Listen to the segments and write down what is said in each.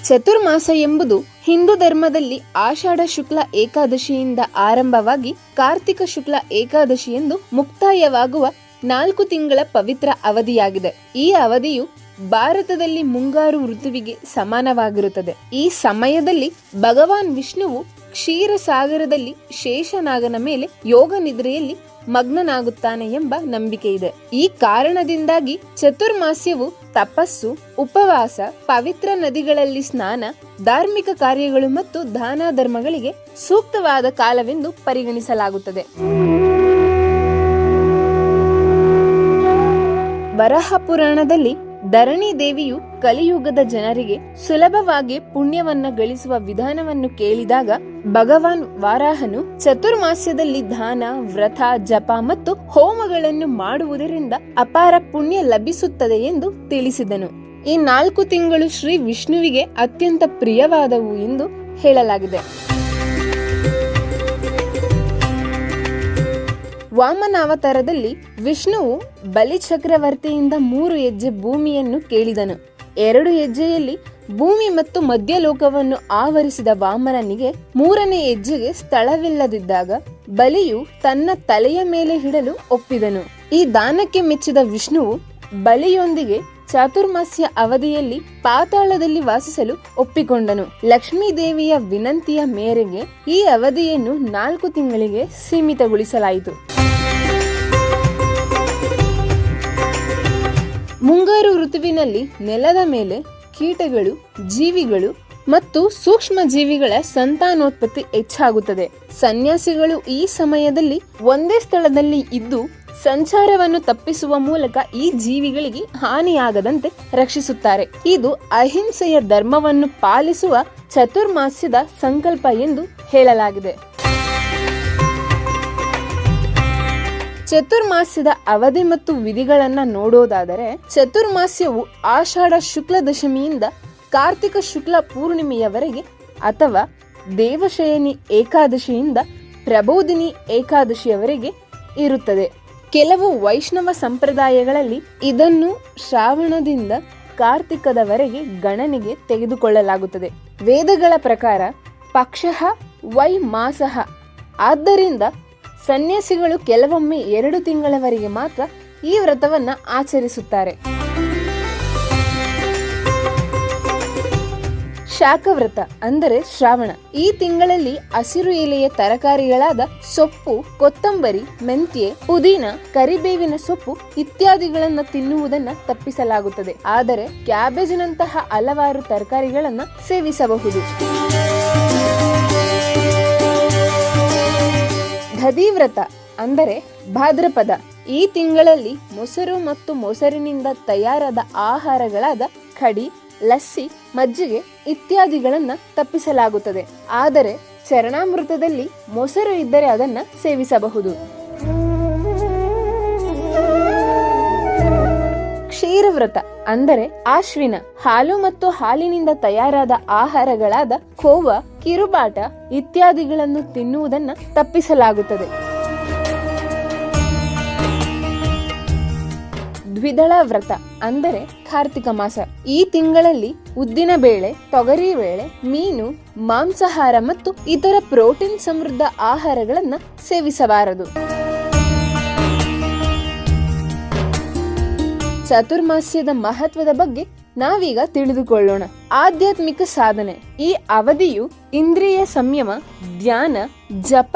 ಚತುರ್ಮಾಸ ಎಂಬುದು ಹಿಂದೂ ಧರ್ಮದಲ್ಲಿ ಆಷಾಢ ಶುಕ್ಲ ಏಕಾದಶಿಯಿಂದ ಆರಂಭವಾಗಿ ಕಾರ್ತಿಕ ಶುಕ್ಲ ಏಕಾದಶಿ ಎಂದು ಮುಕ್ತಾಯವಾಗುವ 4 ತಿಂಗಳ ಪವಿತ್ರ ಅವಧಿಯಾಗಿದೆ. ಈ ಅವಧಿಯು ಭಾರತದಲ್ಲಿ ಮುಂಗಾರು ಋತುವಿಗೆ ಸಮಾನವಾಗಿರುತ್ತದೆ. ಈ ಸಮಯದಲ್ಲಿ ಭಗವಾನ್ ವಿಷ್ಣುವು ಕ್ಷೀರಸಾಗರದಲ್ಲಿ ಶೇಷನಾಗನ ಮೇಲೆ ಯೋಗ ನಿದ್ರೆಯಲ್ಲಿ ಮಗ್ನನಾಗುತ್ತಾನೆ ಎಂಬ ನಂಬಿಕೆ ಇದೆ. ಈ ಕಾರಣದಿಂದಾಗಿ ಚತುರ್ಮಾಸ್ಯವು ತಪಸ್ಸು, ಉಪವಾಸ, ಪವಿತ್ರ ನದಿಗಳಲ್ಲಿ ಸ್ನಾನ, ಧಾರ್ಮಿಕ ಕಾರ್ಯಗಳು ಮತ್ತು ದಾನ ಧರ್ಮಗಳಿಗೆ ಸೂಕ್ತವಾದ ಕಾಲವೆಂದು ಪರಿಗಣಿಸಲಾಗುತ್ತದೆ. ವರಾಹ ಪುರಾಣದಲ್ಲಿ ಧರಣಿ ದೇವಿಯು ಕಲಿಯುಗದ ಜನರಿಗೆ ಸುಲಭವಾಗಿ ಪುಣ್ಯವನ್ನ ಗಳಿಸುವ ವಿಧಾನವನ್ನು ಕೇಳಿದಾಗ ಭಗವಾನ್ ವಾರಾಹನು ಚತುರ್ಮಾಸ್ಯದಲ್ಲಿ ದಾನ, ವ್ರತ, ಜಪ ಮತ್ತು ಹೋಮಗಳನ್ನು ಮಾಡುವುದರಿಂದ ಅಪಾರ ಪುಣ್ಯ ಲಭಿಸುತ್ತದೆ ಎಂದು ತಿಳಿಸಿದನು. ಈ 4 ತಿಂಗಳು ಶ್ರೀ ವಿಷ್ಣುವಿಗೆ ಅತ್ಯಂತ ಪ್ರಿಯವಾದವು ಎಂದು ಹೇಳಲಾಗಿದೆ. ವಾಮನಾವತಾರದಲ್ಲಿ ವಿಷ್ಣುವು ಬಲಿ ಚಕ್ರವರ್ತಿಯಿಂದ 3 ಹೆಜ್ಜೆ ಭೂಮಿಯನ್ನು ಕೇಳಿದನು. 2 ಹೆಜ್ಜೆಯಲ್ಲಿ ಭೂಮಿ ಮತ್ತು ಮಧ್ಯಲೋಕವನ್ನು ಆವರಿಸಿದ ವಾಮನನಿಗೆ 3ನೇ ಹೆಜ್ಜೆಗೆ ಸ್ಥಳವಿಲ್ಲದಿದ್ದಾಗ ಬಲಿಯು ತನ್ನ ತಲೆಯ ಮೇಲೆ ಇಡಲು ಒಪ್ಪಿದನು. ಈ ದಾನಕ್ಕೆ ಮೆಚ್ಚಿದ ವಿಷ್ಣುವು ಬಲಿಯೊಂದಿಗೆ ಚಾತುರ್ಮಾಸ್ಯ ಅವಧಿಯಲ್ಲಿ ಪಾತಾಳದಲ್ಲಿ ವಾಸಿಸಲು ಒಪ್ಪಿಕೊಂಡನು. ಲಕ್ಷ್ಮೀ ದೇವಿಯ ವಿನಂತಿಯ ಮೇರೆಗೆ ಈ ಅವಧಿಯನ್ನು 4 ತಿಂಗಳಿಗೆ ಸೀಮಿತಗೊಳಿಸಲಾಯಿತು. ಮುಂಗಾರು ಋತುವಿನಲ್ಲಿ ನೆಲದ ಮೇಲೆ ಕೀಟಗಳು, ಜೀವಿಗಳು ಮತ್ತು ಸೂಕ್ಷ್ಮ ಜೀವಿಗಳ ಸಂತಾನೋತ್ಪತ್ತಿ ಹೆಚ್ಚಾಗುತ್ತದೆ. ಸನ್ಯಾಸಿಗಳು ಈ ಸಮಯದಲ್ಲಿ ಒಂದೇ ಸ್ಥಳದಲ್ಲಿ ಇದ್ದು ಸಂಚಾರವನ್ನು ತಪ್ಪಿಸುವ ಮೂಲಕ ಈ ಜೀವಿಗಳಿಗೆ ಹಾನಿಯಾಗದಂತೆ ರಕ್ಷಿಸುತ್ತಾರೆ. ಇದು ಅಹಿಂಸೆಯ ಧರ್ಮವನ್ನು ಪಾಲಿಸುವ ಚತುರ್ಮಾಸ್ಯದ ಸಂಕಲ್ಪ ಎಂದು ಹೇಳಲಾಗಿದೆ. ಚತುರ್ಮಾಸ್ಯದ ಅವಧಿ ಮತ್ತು ವಿಧಿಗಳನ್ನ ನೋಡೋದಾದರೆ, ಚತುರ್ಮಾಸ್ಯವು ಆಷಾಢ ಶುಕ್ಲ ದಶಮಿಯಿಂದ ಕಾರ್ತಿಕ ಶುಕ್ಲ ಪೂರ್ಣಿಮೆಯವರೆಗೆ ಅಥವಾ ದೇವಶಯನಿ ಏಕಾದಶಿಯಿಂದ ಪ್ರಬೋಧಿನಿ ಏಕಾದಶಿಯವರೆಗೆ ಇರುತ್ತದೆ. ಕೆಲವು ವೈಷ್ಣವ ಸಂಪ್ರದಾಯಗಳಲ್ಲಿ ಇದನ್ನು ಶ್ರಾವಣದಿಂದ ಕಾರ್ತಿಕದವರೆಗೆ ಗಣನೆಗೆ ತೆಗೆದುಕೊಳ್ಳಲಾಗುತ್ತದೆ. ವೇದಗಳ ಪ್ರಕಾರ ಪಕ್ಷಃ ವೈ ಮಾಸಃ. ಆದ್ದರಿಂದ ಸನ್ಯಾಸಿಗಳು ಕೆಲವೊಮ್ಮೆ 2 ತಿಂಗಳವರೆಗೆ ಮಾತ್ರ ಈ ವ್ರತವನ್ನ ಆಚರಿಸುತ್ತಾರೆ. ಶಾಖವ್ರತ ಅಂದರೆ ಶ್ರಾವಣ. ಈ ತಿಂಗಳಲ್ಲಿ ಹಸಿರು ಎಲೆಯ ತರಕಾರಿಗಳಾದ ಸೊಪ್ಪು, ಕೊತ್ತಂಬರಿ, ಮೆಂತ್ಯೆ, ಪುದೀನ, ಕರಿಬೇವಿನ ಸೊಪ್ಪು ಇತ್ಯಾದಿಗಳನ್ನು ತಿನ್ನುವುದನ್ನು ತಪ್ಪಿಸಲಾಗುತ್ತದೆ. ಆದರೆ ಕ್ಯಾಬೇಜಿನಂತಹ ಹಲವಾರು ತರಕಾರಿಗಳನ್ನು ಸೇವಿಸಬಹುದು. ದಧಿವ್ರತ ಅಂದರೆ ಭಾದ್ರಪದ. ಈ ತಿಂಗಳಲ್ಲಿ ಮೊಸರು ಮತ್ತು ಮೊಸರಿನಿಂದ ತಯಾರಾದ ಆಹಾರಗಳಾದ ಕಡಿ, ಲಸ್ಸಿ, ಮಜ್ಜಿಗೆ ಇತ್ಯಾದಿಗಳನ್ನ ತಪ್ಪಿಸಲಾಗುತ್ತದೆ. ಆದರೆ ಚರಣಾಮೃತದಲ್ಲಿ ಮೊಸರು ಇದ್ದರೆ ಅದನ್ನ ಸೇವಿಸಬಹುದು. ಕ್ಷೀರವ್ರತ ಅಂದರೆ ಆಶ್ವಿನ. ಹಾಲು ಮತ್ತು ಹಾಲಿನಿಂದ ತಯಾರಾದ ಆಹಾರಗಳಾದ ಖೋವ, ಕಿರುಬಾಟ ಇತ್ಯಾದಿಗಳನ್ನು ತಿನ್ನುವುದನ್ನ ತಪ್ಪಿಸಲಾಗುತ್ತದೆ. ದ್ವಿದಳ ವ್ರತ ಅಂದರೆ ಕಾರ್ತಿಕ ಮಾಸ. ಈ ತಿಂಗಳಲ್ಲಿ ಉದ್ದಿನ ಬೇಳೆ, ತೊಗರಿ ಬೇಳೆ, ಮೀನು, ಮಾಂಸಾಹಾರ ಮತ್ತು ಇತರ ಪ್ರೋಟೀನ್ ಸಮೃದ್ಧ ಆಹಾರಗಳನ್ನ ಸೇವಿಸಬಾರದು. ಚತುರ್ಮಾಸ್ಯದ ಮಹತ್ವದ ಬಗ್ಗೆ ನಾವೀಗ ತಿಳಿದುಕೊಳ್ಳೋಣ. ಆಧ್ಯಾತ್ಮಿಕ ಸಾಧನೆ. ಈ ಅವಧಿಯು ಇಂದ್ರಿಯ ಸಂಯಮ, ಧ್ಯಾನ, ಜಪ,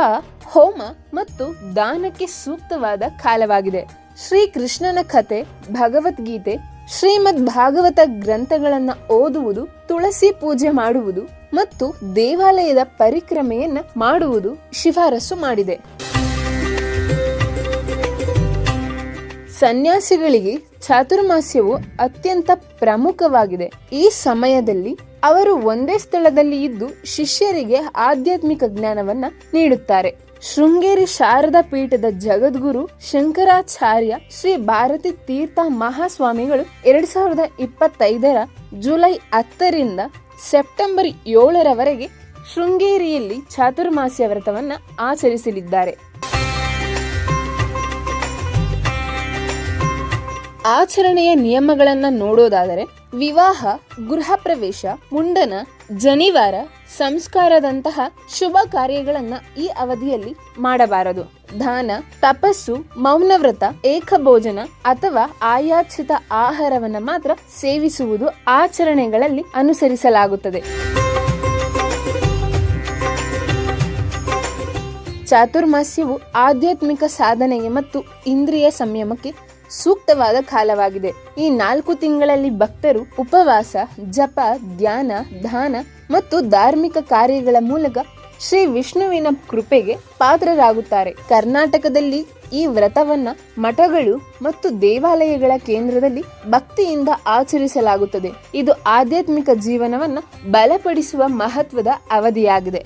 ಹೋಮ ಮತ್ತು ದಾನಕ್ಕೆ ಸೂಕ್ತವಾದ ಕಾಲವಾಗಿದೆ. ಶ್ರೀಕೃಷ್ಣನ ಕಥೆ, ಭಗವದ್ಗೀತೆ, ಶ್ರೀಮದ್ ಭಾಗವತ ಗ್ರಂಥಗಳನ್ನ ಓದುವುದು, ತುಳಸಿ ಪೂಜೆ ಮಾಡುವುದು ಮತ್ತು ದೇವಾಲಯದ ಪರಿಕ್ರಮೆಯನ್ನ ಮಾಡುವುದು ಶಿಫಾರಸು ಮಾಡಿದೆ. ಸನ್ಯಾಸಿಗಳಿಗೆ ಚಾತುರ್ಮಾಸ್ಯವು ಅತ್ಯಂತ ಪ್ರಮುಖವಾಗಿದೆ. ಈ ಸಮಯದಲ್ಲಿ ಅವರು ಒಂದೇ ಸ್ಥಳದಲ್ಲಿ ಇದ್ದು ಶಿಷ್ಯರಿಗೆ ಆಧ್ಯಾತ್ಮಿಕ ಜ್ಞಾನವನ್ನ ನೀಡುತ್ತಾರೆ. ಶೃಂಗೇರಿ ಶಾರದಾ ಪೀಠದ ಜಗದ್ಗುರು ಶಂಕರಾಚಾರ್ಯ ಶ್ರೀ ಭಾರತಿ ತೀರ್ಥ ಮಹಾಸ್ವಾಮಿಗಳು 2025 ಜುಲೈ 10 ಸೆಪ್ಟೆಂಬರ್ 7 ಶೃಂಗೇರಿಯಲ್ಲಿ ಚಾತುರ್ಮಾಸ್ಯ ವ್ರತವನ್ನ ಆಚರಿಸಲಿದ್ದಾರೆ. ಆಚರಣೆಯ ನಿಯಮಗಳನ್ನ ನೋಡೋದಾದರೆ ವಿವಾಹ, ಗೃಹ ಪ್ರವೇಶ, ಮುಂಡನ, ಜನಿವಾರ, ಸಂಸ್ಕಾರದಂತಹ ಶುಭ ಕಾರ್ಯಗಳನ್ನ ಈ ಅವಧಿಯಲ್ಲಿ ಮಾಡಬಾರದು. ದಾನ, ತಪಸ್ಸು, ಮೌನವ್ರತ, ಏಕಭೋಜನ ಅಥವಾ ಆಯಾಚಿತ ಆಹಾರವನ್ನ ಮಾತ್ರ ಸೇವಿಸುವುದು ಆಚರಣೆಗಳಲ್ಲಿ ಅನುಸರಿಸಲಾಗುತ್ತದೆ. ಚಾತುರ್ಮಾಸ್ಯವು ಆಧ್ಯಾತ್ಮಿಕ ಸಾಧನೆಗೆ ಮತ್ತು ಇಂದ್ರಿಯ ಸಂಯಮಕ್ಕೆ ಸೂಕ್ತವಾದ ಕಾಲವಾಗಿದೆ. ಈ 4 ತಿಂಗಳಲ್ಲಿ ಭಕ್ತರು ಉಪವಾಸ, ಜಪ, ಧ್ಯಾನ, ದಾನ ಮತ್ತು ಧಾರ್ಮಿಕ ಕಾರ್ಯಗಳ ಮೂಲಕ ಶ್ರೀ ವಿಷ್ಣುವಿನ ಕೃಪೆಗೆ ಪಾತ್ರರಾಗುತ್ತಾರೆ. ಕರ್ನಾಟಕದಲ್ಲಿ ಈ ವ್ರತವನ್ನ ಮಠಗಳು ಮತ್ತು ದೇವಾಲಯಗಳ ಕೇಂದ್ರದಲ್ಲಿ ಭಕ್ತಿಯಿಂದ ಆಚರಿಸಲಾಗುತ್ತದೆ. ಇದು ಆಧ್ಯಾತ್ಮಿಕ ಜೀವನವನ್ನ ಬಲಪಡಿಸುವ ಮಹತ್ವದ ಅವಧಿಯಾಗಿದೆ.